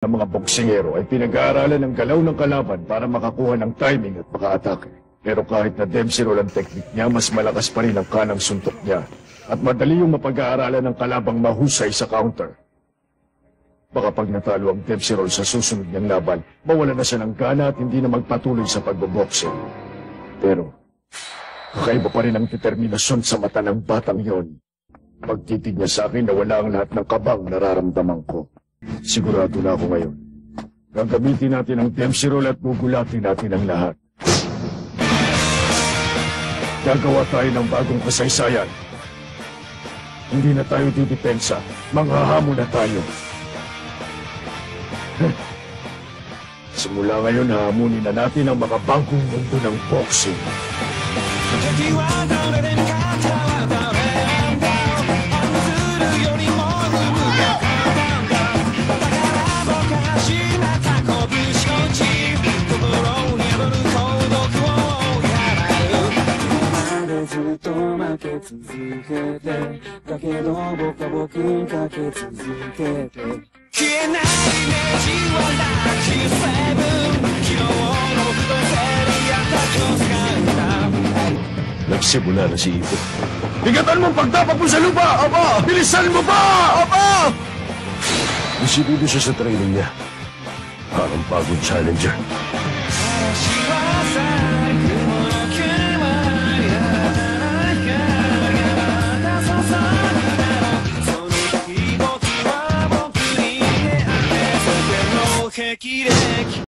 ng mga boksingero ay pinag-aaralan ng galaw ng kalaban para makakuha ng timing at maka-atake. Pero kahit na Dempsey Roll ang technique niya, mas malakas pa rin ang kanang suntok niya at madali yung mapag-aaralan ng kalabang mahusay sa counter. Baka pag natalo ang Dempsey Roll sa susunod niyang laban, mawala na siya ng gana at hindi na magpatuloy sa pagboboksing. Pero kakaiba pa rin ang determinasyon sa mata ng batang yon. Pagtitig niya sa akin na wala ang lahat ng kabang nararamdaman ko. Sigurado na ako ngayon. Gagamitin natin ang Dempsey Roll at gugulatin natin ang lahat. Gagawa tayo ng bagong kasaysayan. Hindi na tayo didepensa. Manghahamon na tayo. Simula ngayon, hahamunin na natin ang makabangkong mundo ng boxing. Nagsimula na si Ipo. Bigatan mo pagtapak mo sa lupa! Aba! Bilisan mo pa! Aba! Disidido siya sa training niya. Parang bagong challenger.